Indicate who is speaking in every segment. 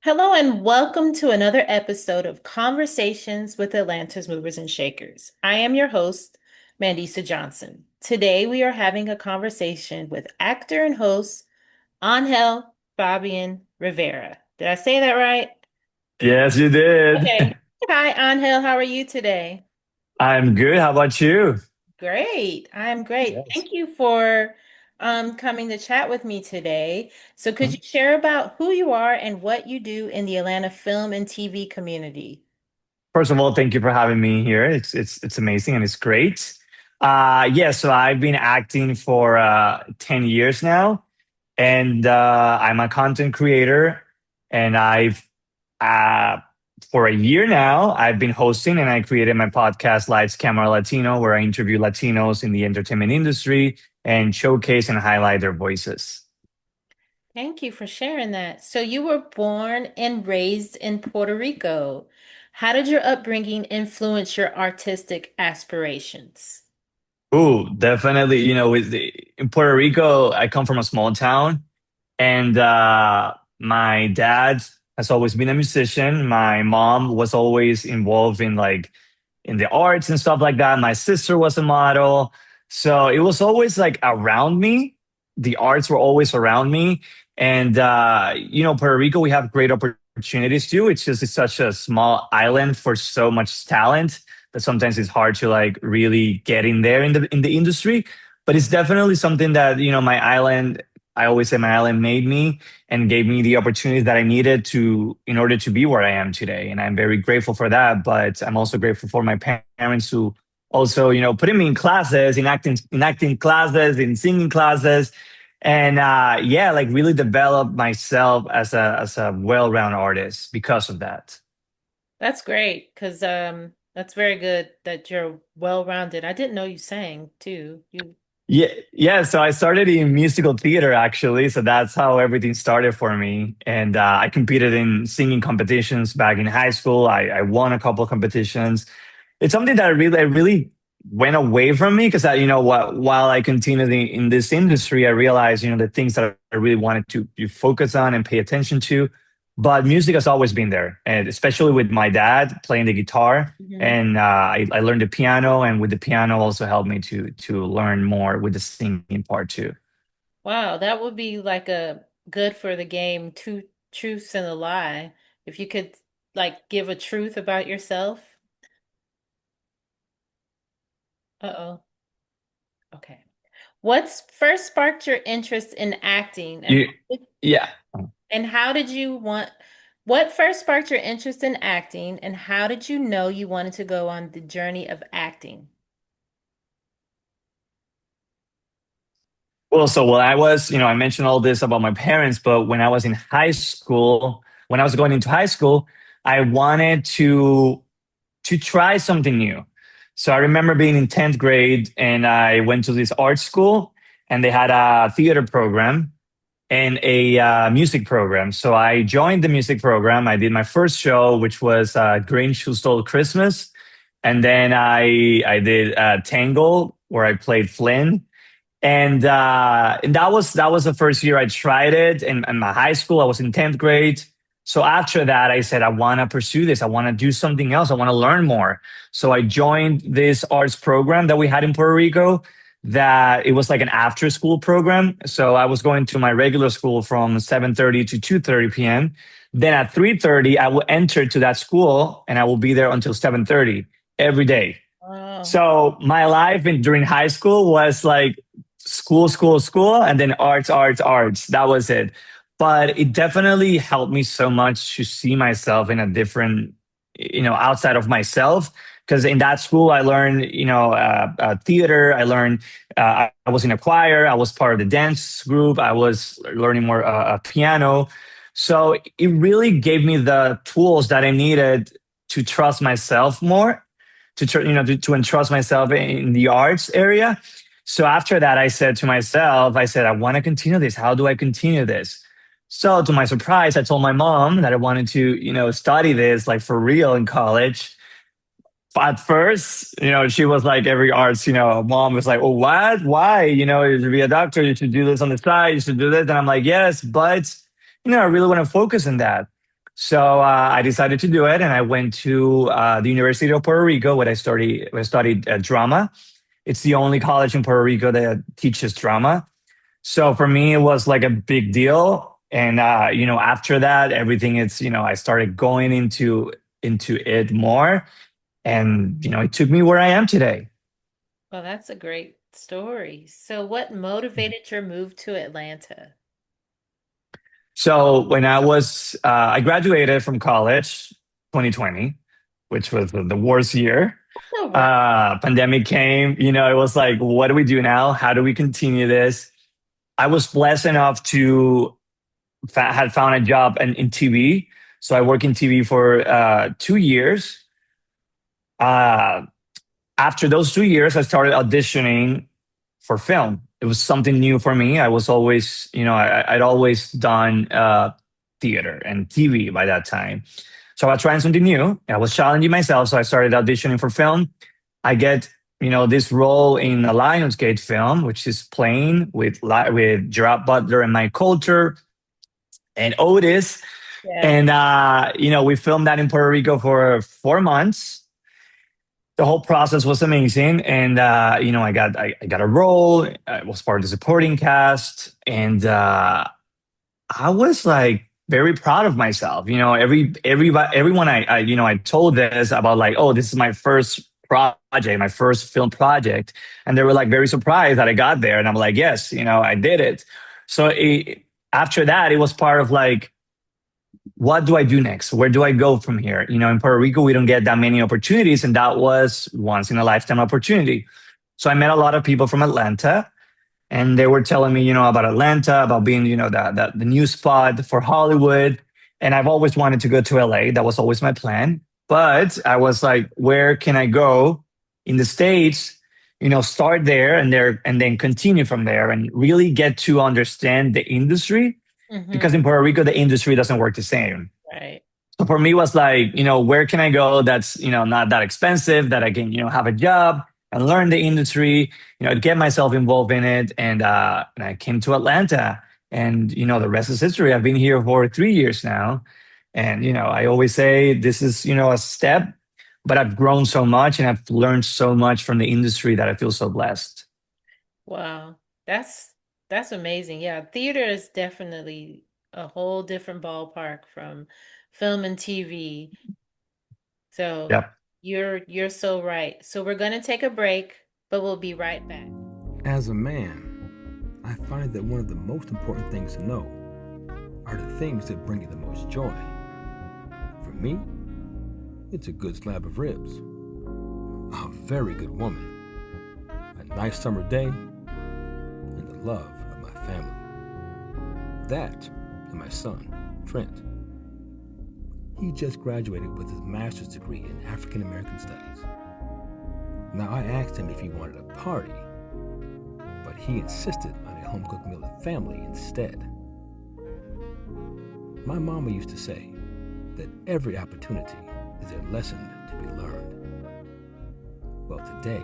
Speaker 1: Hello and welcome to another episode of Conversations with Atlanta's Movers and Shakers. I am your host, Mandisa Johnson. Today we are having a conversation with actor and host Angel Fabian Rivera. Did I say that right?
Speaker 2: Yes, you did.
Speaker 1: Okay. Hi, Angel. How are you today?
Speaker 2: I'm good. How about you?
Speaker 1: Great. I'm great.
Speaker 2: Yes.
Speaker 1: Thank you for coming to chat with me today. So could you share about who you are and what you do in the Atlanta film and TV community?
Speaker 2: First of all, thank you for having me here. It's amazing and it's great. Yeah, so I've been acting for 10 years now, and I'm a content creator, and I've uh for a year now I've been hosting and I created my podcast Lights Camera Latino, where I interview Latinos in the entertainment industry and showcase and highlight their voices.
Speaker 1: Thank you for sharing that. So you were born and raised in Puerto Rico. How did your upbringing influence your artistic aspirations?
Speaker 2: Oh, definitely. In Puerto Rico, I come from a small town, and my dad has always been a musician. My mom was always involved in in the arts and stuff like that. My sister was a model, so it was always like around me. The arts were always around me, and Puerto Rico, we have great opportunities too. It's such a small island for so much talent that sometimes it's hard to like really get in there in the industry. But it's definitely something that my island. I always say my island made me and gave me the opportunities that I needed to in order to be where I am today. And I'm very grateful for that. But I'm also grateful for my parents who also, putting me in classes, in acting classes, in singing classes. And yeah, like really develop myself as a well-rounded artist because of that.
Speaker 1: That's great because that's very good that you're well-rounded. I didn't know you sang too. You
Speaker 2: Yeah, yeah. So I started in musical theater actually. So that's how everything started for me. And I competed in singing competitions back in high school. I won a couple of competitions. It's something that I really went away from me because while I continued in this industry, I realized the things that I really wanted to focus on and pay attention to. But music has always been there, and especially with my dad playing the guitar,
Speaker 1: Mhm.
Speaker 2: and I learned the piano, and with the piano also helped me to learn more with the singing part too.
Speaker 1: Wow, that would be like a good for the game, two truths and a lie. If you could like give a truth about yourself. Uh-oh. Okay. What's first sparked your interest in acting
Speaker 2: You, yeah.
Speaker 1: and how did you want what first sparked your interest in acting and how did you know you wanted to go on the journey of acting?
Speaker 2: Well, so while I was, I mentioned all this about my parents, but when I was in high school, when I was going into high school, I wanted to try something new. So I remember being in 10th grade and I went to this art school and they had a theater program and a music program. So I joined the music program. I did my first show, which was Grinch Who Stole Christmas. And then I did Tangle, where I played Flynn. And that was the first year I tried it in my high school. I was in 10th grade. So after that, I said, I want to pursue this. I want to do something else. I want to learn more. So I joined this arts program that we had in Puerto Rico. That it was like an after school program. So I was going to my regular school from 7:30 to 2:30 p.m. Then at 3:30, I will enter to that school and I will be there until 7:30 every day.
Speaker 1: Oh,
Speaker 2: So my life during high school was like school, school, school, and then arts, arts, arts. That was it. But it definitely helped me so much to see myself in a different, outside of myself. Because in that school, I learned, theater. I learned, I was in a choir. I was part of the dance group. I was learning more piano. So it really gave me the tools that I needed to trust myself more, to entrust myself in the arts area. So after that, I said to myself, I said, I want to continue this. How do I continue this? So to my surprise, I told my mom that I wanted to, study this like for real in college. At first, she was like every arts, mom was like, oh, what? Why? You should be a doctor. You should do this on the side. You should do this. And I'm like, yes, but, I really want to focus on that. So I decided to do it, and I went to the University of Puerto Rico, where I studied drama. It's the only college in Puerto Rico that teaches drama. So for me, it was like a big deal. And after that, everything it's I started going into it more, and it took me where I am today.
Speaker 1: Well, that's a great story. So, what motivated your move to Atlanta?
Speaker 2: So I graduated from college 2020, which was the worst year.
Speaker 1: Oh, right.
Speaker 2: Pandemic came, it was like, what do we do now? How do we continue this? I was blessed enough to had found a job in TV. So I worked in TV for 2 years. Uh, After those 2 years, I started auditioning for film. It was something new for me. I was always, I'd always done theater and TV by that time. So I was trying something new. I was challenging myself. So I started auditioning for film. I get, this role in a Lionsgate film, which is playing with Gerard Butler and Mike Coulter and Otis.
Speaker 1: Yeah.
Speaker 2: And, we filmed that in Puerto Rico for 4 months. The whole process was amazing, and I got a role. I was part of the supporting cast, and I was like very proud of myself. Everyone I told this about, like, oh, this is my first project, my first film project, and they were like very surprised that I got there, and I'm like, yes, I did it. So after that, it was part of like, what do I do next? Where do I go from here? In Puerto Rico, we don't get that many opportunities, and that was once in a lifetime opportunity. So I met a lot of people from Atlanta, and they were telling me, about Atlanta, about being, the new spot for Hollywood. And I've always wanted to go to LA. That was always my plan. But I was like, where can I go in the States? Start there and then continue from there and really get to understand the industry,
Speaker 1: Hmm.
Speaker 2: because in Puerto Rico, the industry doesn't work the same.
Speaker 1: Right.
Speaker 2: So for me, it was like, where can I go that's, not that expensive, that I can, have a job and learn the industry, get myself involved in it. And I came to Atlanta, and, the rest is history. I've been here for 3 years now. And, I always say this is, a step, but I've grown so much and I've learned so much from the industry that I feel so blessed.
Speaker 1: Wow. That's that's amazing. Yeah, theater is definitely a whole different ballpark from film and TV. So
Speaker 2: Yep.
Speaker 1: you're so right. So we're gonna take a break, but we'll be right back.
Speaker 3: As a man, I find that one of the most important things to know are the things that bring you the most joy. For me, it's a good slab of ribs, a very good woman, a nice summer day, and the love of my family. That and my son, Trent. He just graduated with his master's degree in African American Studies. Now, I asked him if he wanted a party, but he insisted on a home cooked meal with family instead. My mama used to say that every opportunity is a lesson to be learned. Well, today,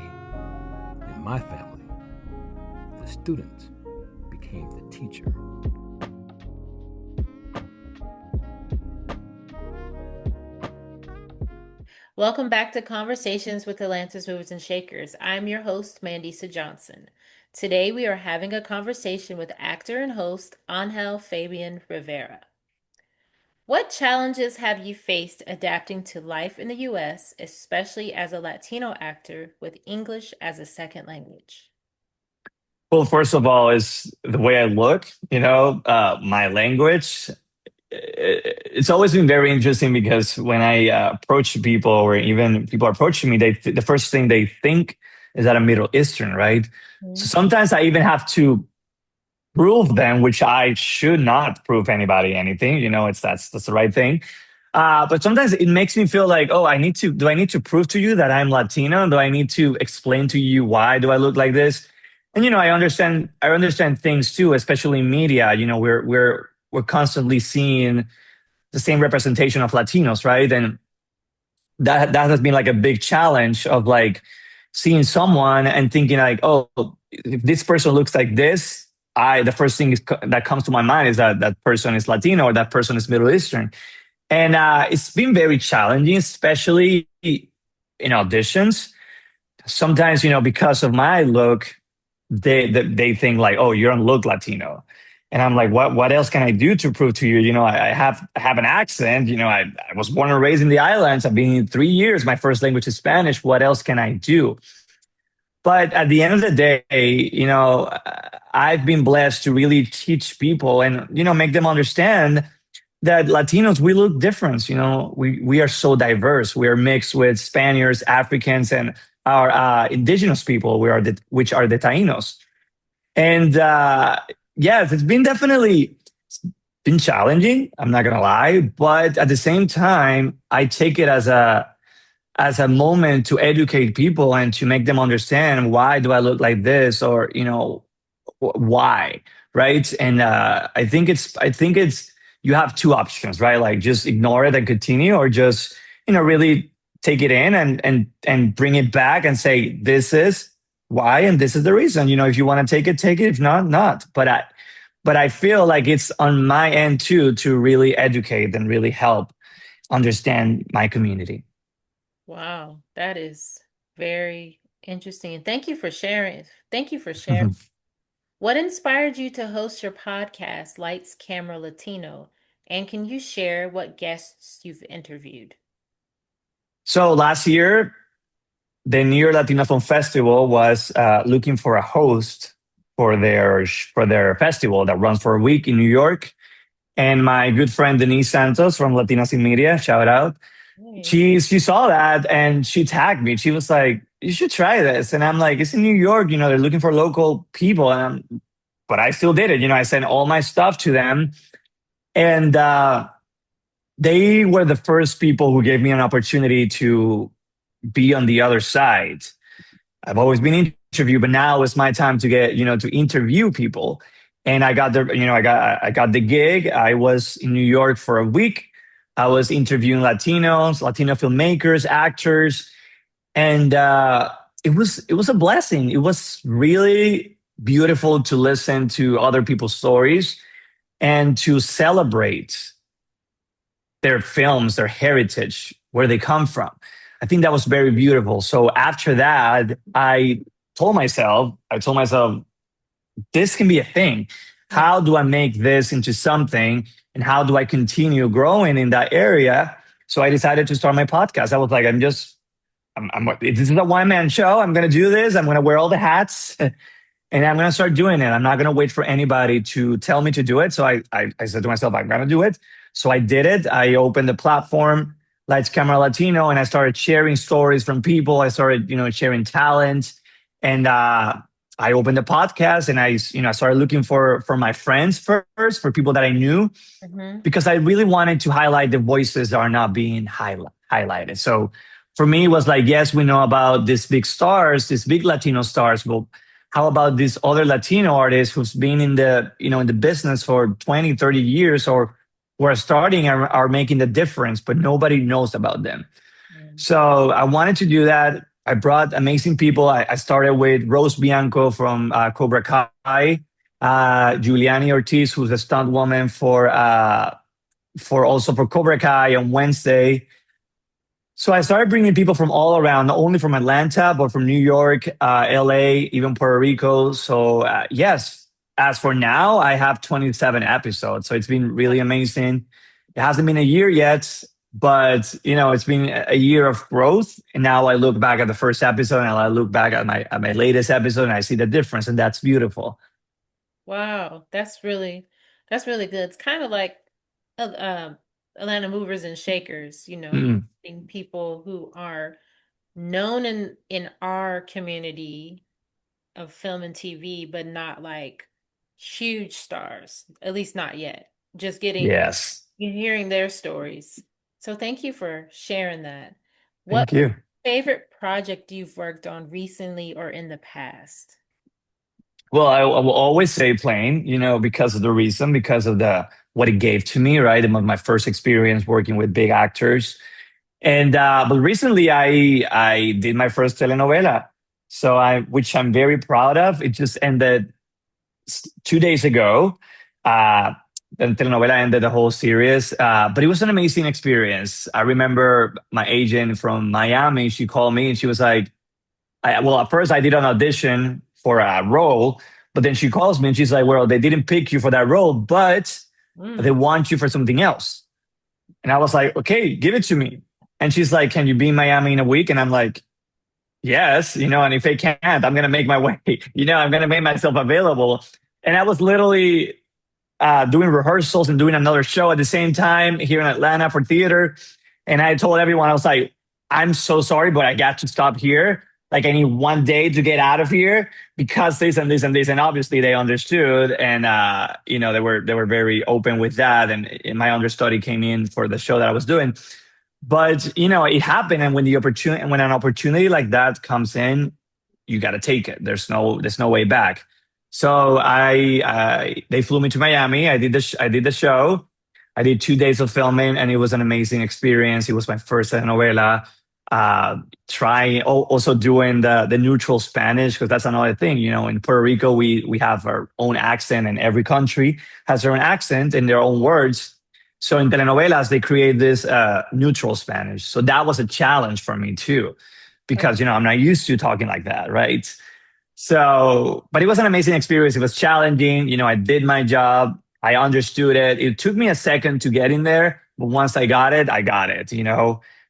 Speaker 3: in my family, the student became the teacher.
Speaker 1: Welcome back to Conversations with Atlanta's Movers and Shakers. I'm your host, Mandisa Johnson. Today we are having a conversation with actor and host Angel Fabian Rivera. What challenges have you faced adapting to life in the U.S., especially as a Latino actor with English as a second language?
Speaker 2: Well, first of all, is the way I look, my language. It's always been very interesting because when I approach people, or even people approaching me, the first thing they think is that I'm Middle Eastern, right? So
Speaker 1: Mhm.
Speaker 2: sometimes I even have to prove them, which I should not prove anybody anything. That's the right thing. But sometimes it makes me feel like, oh, do I need to prove to you that I'm Latino? Do I need to explain to you why do I look like this? And I understand things too, especially in media. We're constantly seeing the same representation of Latinos, right? And that has been like a big challenge of like seeing someone and thinking like, oh, if this person looks like this, the first thing that comes to my mind is that that person is Latino or that person is Middle Eastern. And it's been very challenging, especially in auditions. Sometimes, because of my look, they think like, oh, you don't look Latino. And I'm like, what else can I do to prove to you? I have an accent. I was born and raised in the islands. I've been in 3 years. My first language is Spanish. What else can I do? But at the end of the day, I've been blessed to really teach people and, make them understand that Latinos, we look different. We are so diverse. We are mixed with Spaniards, Africans, and our indigenous people, which are the Tainos. And yes, it's been definitely been challenging. I'm not gonna lie, but at the same time, I take it as a moment to educate people and to make them understand why do I look like this, or why, right? And I think it's you have two options, right? Like just ignore it and continue, or just really take it in and bring it back and say this is why and this is the reason. If you want to take it, take it. If not, not. But I feel like it's on my end too to really educate and really help understand my community.
Speaker 1: Wow, that is very interesting. And thank you for sharing. Thank you for sharing. What inspired you to host your podcast, Lights, Camera, Latino? And can you share what guests you've interviewed?
Speaker 2: So last year, the New York Latino Film Festival was looking for a host for their festival that runs for a week in New York. And my good friend Denise Santos from Latinas in Media, shout out.
Speaker 1: Nice.
Speaker 2: She saw that and she tagged me. She was like, "You should try this." And I'm like, "It's in New York. They're looking for local people." But I still did it. I sent all my stuff to them, and they were the first people who gave me an opportunity to be on the other side. I've always been interviewed, but now it's my time to get, to interview people. And I got the gig. I was in New York for a week. I was interviewing Latinos, Latino filmmakers, actors, and it was a blessing. It was really beautiful to listen to other people's stories and to celebrate their films, their heritage, where they come from. I think that was very beautiful. So after that, I told myself, this can be a thing. How do I make this into something? And how do I continue growing in that area? So I decided to start my podcast. I was like, this is a one man show. I'm going to do this. I'm going to wear all the hats and I'm going to start doing it. I'm not going to wait for anybody to tell me to do it. So I said to myself, I'm going to do it. So I did it. I opened the platform, Lights Camera Latino, and I started sharing stories from people. I started, sharing talent, and I opened the podcast, and I started looking for my friends first, for people that I knew,
Speaker 1: Mhm.
Speaker 2: because I really wanted to highlight the voices that are not being highlighted. So for me, it was like, yes, we know about these big stars, these big Latino stars, but how about these other Latino artists who's been in the business for 20, 30 years, or who are starting and are making the difference, but nobody knows about them.
Speaker 1: Mm.
Speaker 2: So I wanted to do that. I brought amazing people. I started with Rose Bianco from Cobra Kai, Giuliani Ortiz, who's a stunt woman for Cobra Kai on Wednesday. So I started bringing people from all around, not only from Atlanta, but from New York, LA, even Puerto Rico. So yes, as for now, I have 27 episodes. So it's been really amazing. It hasn't been a year yet, but it's been a year of growth. And now I look back at the first episode and I look back at my latest episode and I see the difference, and that's beautiful.
Speaker 1: Wow, that's really good. It's kind of like uh, um, Atlanta movers and shakers,
Speaker 2: Mm,
Speaker 1: being people who are known in our community of film and TV, but not like huge stars, at least not yet. Just
Speaker 2: yes.
Speaker 1: hearing their stories. So thank you for sharing that. What
Speaker 2: Thank you.
Speaker 1: favorite project you've worked on recently or in the past?
Speaker 2: Well, I will always say Plane, because of the reason, because of the what it gave to me, right? It was my first experience working with big actors. And but recently I did my first telenovela. Which I'm very proud of. It just ended 2 days ago. Uh the telenovela ended the whole series. But it was an amazing experience. I remember my agent from Miami, she called me and she was like, well, at first I did an audition for a role, but then she calls me and she's like, well, they didn't pick you for that role, but they
Speaker 1: Mm.
Speaker 2: want you for something else. And I was like, okay, give it to me. And she's like, can you be in Miami in a week? And I'm like, yes, and if I can't, I'm going to make my way, I'm going to make myself available. And I was literally doing rehearsals and doing another show at the same time here in Atlanta for theater. And I told everyone, I was like, I'm so sorry, but I got to stop here. Like, I need one day to get out of here because this and this and this. And obviously they understood. And, they were very open with that. And my understudy came in for the show that I was doing. But, it happened. And when an opportunity like that comes in, you got to take it. There's no way back. So they flew me to Miami. I did the show. I did 2 days of filming, and it was an amazing experience. It was my first telenovela. Trying also doing the neutral Spanish, because that's another thing. In Puerto Rico, we have our own accent, and every country has their own accent and their own words. So in telenovelas, they create this neutral Spanish. So that was a challenge for me too, because I'm not used to talking like that, right? So, but it was an amazing experience. It was challenging. I did my job. I understood it. It took me a second to get in there, but once I got it,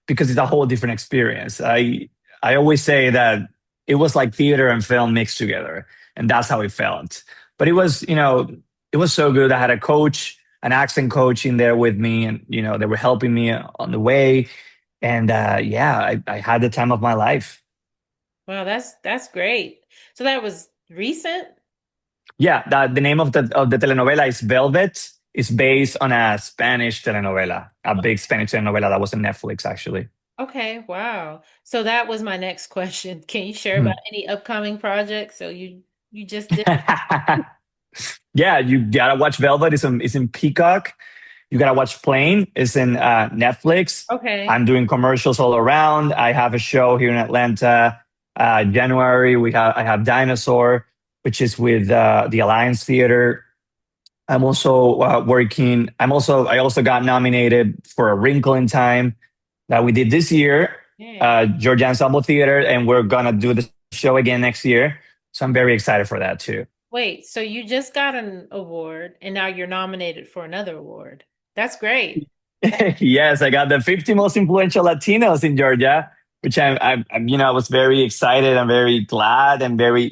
Speaker 2: because it's a whole different experience. I always say that it was like theater and film mixed together, and that's how it felt. But it was so good. I had a coach, an accent coach in there with me, and they were helping me on the way. And yeah, I had the time of my life.
Speaker 1: Wow, that's great. So that was recent?
Speaker 2: Yeah, the name of the telenovela is Velvet. It's based on a Spanish telenovela, a big Spanish telenovela that was on Netflix, actually.
Speaker 1: Okay, wow. So that was my next question. Can you share about
Speaker 2: Mhm.
Speaker 1: any upcoming projects? So you just did.
Speaker 2: Yeah, you gotta watch Velvet. It's in Peacock. You gotta watch Plane. It's in Netflix.
Speaker 1: Okay.
Speaker 2: I'm doing commercials all around. I have a show here in Atlanta. January, I have Dinosaur, which is with the Alliance Theater. I'm also working. I also got nominated for A Wrinkle in Time that we did this year,
Speaker 1: Yeah.
Speaker 2: Georgia Ensemble Theater, and we're gonna do the show again next year. So I'm very excited for that too.
Speaker 1: Wait, so you just got an award and now you're nominated for another award. That's great.
Speaker 2: Yes, I got the 50 most influential Latinos in Georgia, which I was very excited and very glad and very,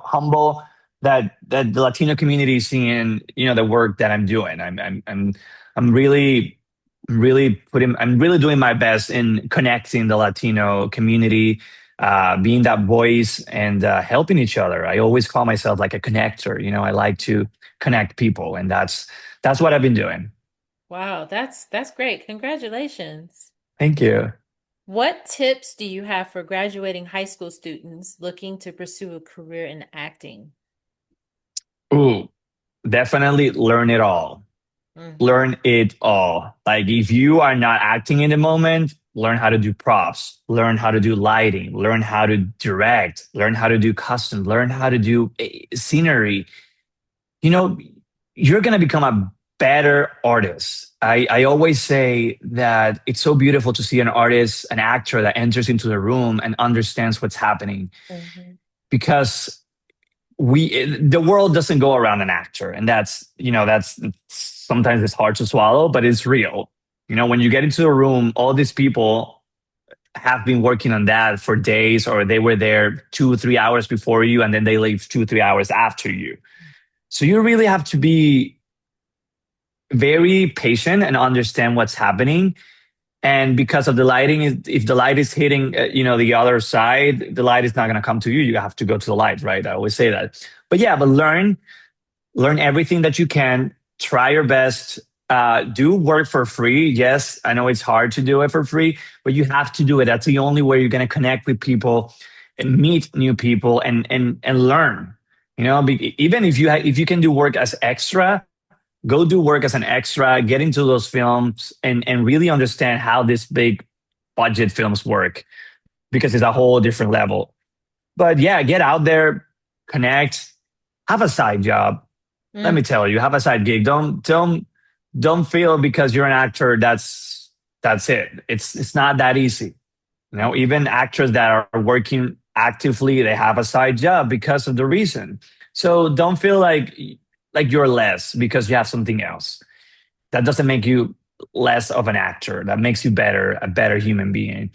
Speaker 2: humble that the Latino community is seeing, the work that I'm doing. I'm I'm really doing my best in connecting the Latino community, being that voice and helping each other. I always call myself like a connector. I like to connect people, and that's what I've been doing.
Speaker 1: Wow, that's great. Congratulations.
Speaker 2: Thank you.
Speaker 1: What tips do you have for graduating high school students looking to pursue a career in acting?
Speaker 2: Ooh, definitely learn it all.
Speaker 1: Mhm.
Speaker 2: Learn it all. Like, if you are not acting in the moment, learn how to do props, learn how to do lighting, learn how to direct, learn how to do custom, learn how to do scenery. You know, you're going to become a better artist. I always say that it's so beautiful to see an artist, an actor that enters into the room and understands what's happening,
Speaker 1: Mhm.
Speaker 2: because the world doesn't go around an actor, and that's sometimes it's hard to swallow, but it's real. When you get into a room, all these people have been working on that for days, or they were there 2 3 hours before you, and then they leave 2 3 hours after you. So you really have to be very patient and understand what's happening. And because of the lighting, if the light is hitting, the other side, the light is not going to come to you. You have to go to the light, right? I always say that. But yeah, but learn everything that you can. Try your best. Do work for free. Yes, I know it's hard to do it for free, but you have to do it. That's the only way you're going to connect with people and meet new people and learn. Even if you can do work as extra, go do work as an extra, get into those films and really understand how these big budget films work, because it's a whole different level. But yeah, get out there, connect, have a side job. Let me
Speaker 1: Mm.
Speaker 2: tell you, have a side gig. Don't don't feel because you're an actor that's it. It's not that easy. You know, even actors that are working actively, they have a side job because of the reason. So don't feel like you're less because you have something else. That doesn't make you less of an actor. That makes you better, a better human being.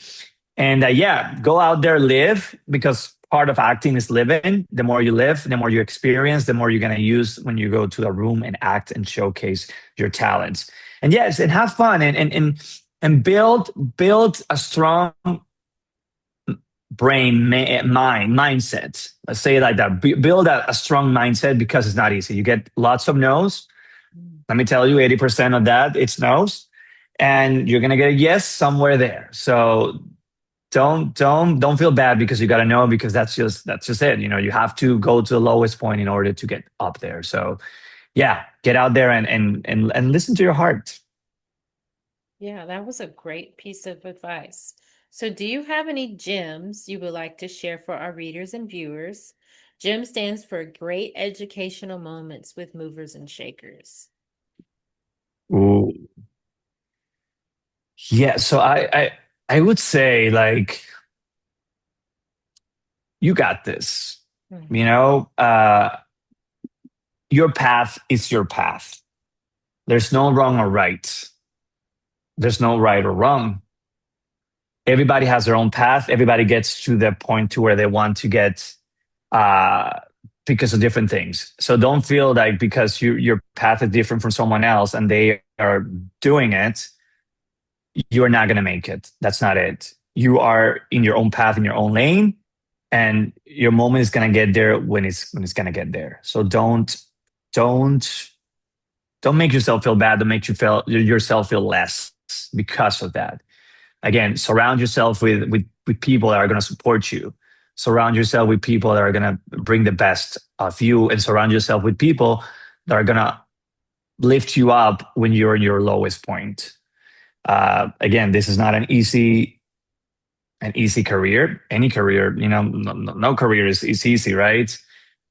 Speaker 2: And yeah, go out there, live, because part of acting is living. The more you live, the more you experience, the more you're going to use when you go to a room and act and showcase your talents. And yes, and have fun and build a strong mindset. Let's say it like that. Build a strong mindset because it's not easy. You get lots of no's. Let me tell you, 80% of that it's no's, and you're gonna get a yes somewhere there. So don't feel bad because you got to know, because that's just it. You know, you have to go to the lowest point in order to get up there. So yeah, get out there and listen to your heart.
Speaker 1: Yeah, that was a great piece of advice. So, do you have any gems you would like to share for our readers and viewers? GEM stands for Great Educational Moments with Movers and Shakers.
Speaker 2: Ooh. Yeah, so I would say, like, you got this. You
Speaker 1: Mhm.
Speaker 2: know, your path is your path. There's no wrong or right. There's no right or wrong. Everybody has their own path. Everybody gets to the point to where they want to get, uh, because of different things. So don't feel like because your path is different from someone else and they are doing it, you're not going to make it. That's not it. You are in your own path, in your own lane, and your moment is going to get there when it's going to get there. So don't don't make yourself feel bad. Don't make yourself feel less because of that. Again, surround yourself with people that are going to support you. Surround yourself with people that are going to bring the best of you, and surround yourself with people that are going to lift you up when you're in your lowest point. Again, this is not an easy career. Any career, no career is easy, right?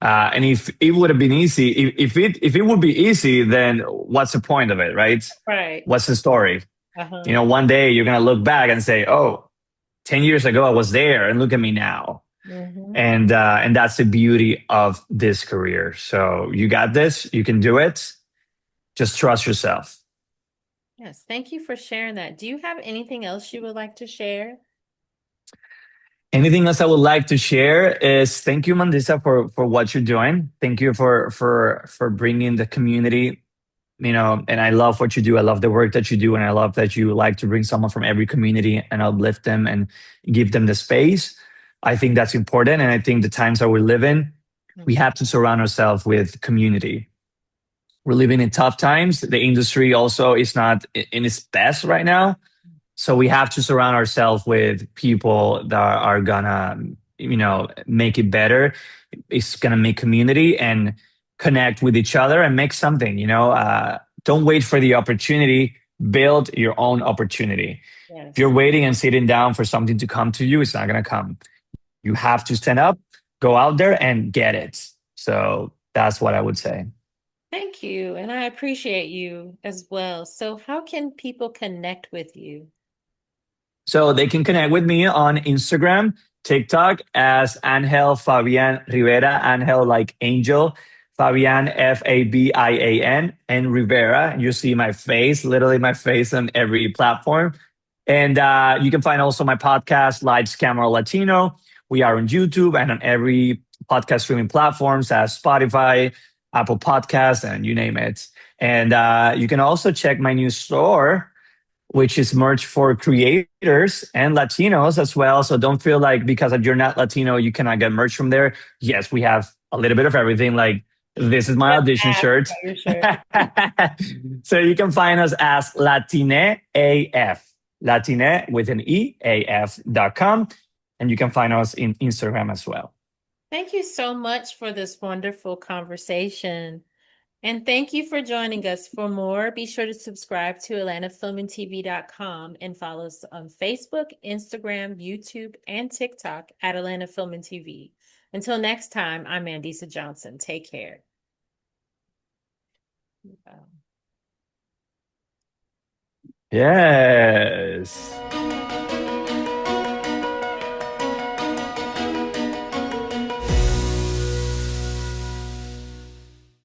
Speaker 2: And if it would have been easy, if it would be easy, then what's the point of it, right?
Speaker 1: Right.
Speaker 2: What's the story?
Speaker 1: Uh-huh.
Speaker 2: One day you're gonna look back and say, "Oh, 10 years ago I was there, and look at me now."
Speaker 1: Hmm.
Speaker 2: And that's the beauty of this career. So you got this. You can do it. Just trust yourself.
Speaker 1: Yes, thank you for sharing that. Do you have anything else you would like to share?
Speaker 2: Anything else I would like to share is thank you, Mandisa, for what you're doing. Thank you for bringing the community. And I love what you do. I love the work that you do, and I love that you like to bring someone from every community and uplift them and give them the space. I think that's important, and I think the times that we live in, we
Speaker 1: Mhm.
Speaker 2: have to surround ourselves with community. We're living in tough times. The industry also is not in its best right now. So we have to surround ourselves with people that are gonna, make it better. It's gonna make community and connect with each other and make something. Don't wait for the opportunity. Build your own opportunity. If you're
Speaker 1: Yes.
Speaker 2: waiting and sitting down for something to come to you, it's not gonna come. You have to stand up, go out there, and get it. So that's what I would say.
Speaker 1: Thank you. And I appreciate you as well. So, how can people connect with you?
Speaker 2: So they can connect with me on Instagram, TikTok as Angel Fabian Rivera, Angel like angel, Fabian Fabian, and Rivera. You see my face, literally my face on every platform. And you can find also my podcast, Lights Camera Latino. We are on YouTube and on every podcast streaming platforms as Spotify, Apple Podcasts, and you name it. And you can also check my new store, which is merch for creators and Latinos as well. So don't feel like because you're not Latino, you cannot get merch from there. Yes, we have a little bit of everything. Like, this is my
Speaker 1: Just
Speaker 2: audition
Speaker 1: ask
Speaker 2: shirt.
Speaker 1: about your shirt.
Speaker 2: So you can find us as Latine AF, Latine with an EAF.com. And you can find us in Instagram as well.
Speaker 1: Thank you so much for this wonderful conversation. And thank you for joining us. For more, be sure to subscribe to AtlantaFilmandTV.com and follow us on Facebook, Instagram, YouTube, and TikTok at Atlanta Film and TV. Until next time, I'm Mandisa Johnson. Take care.
Speaker 2: Yes.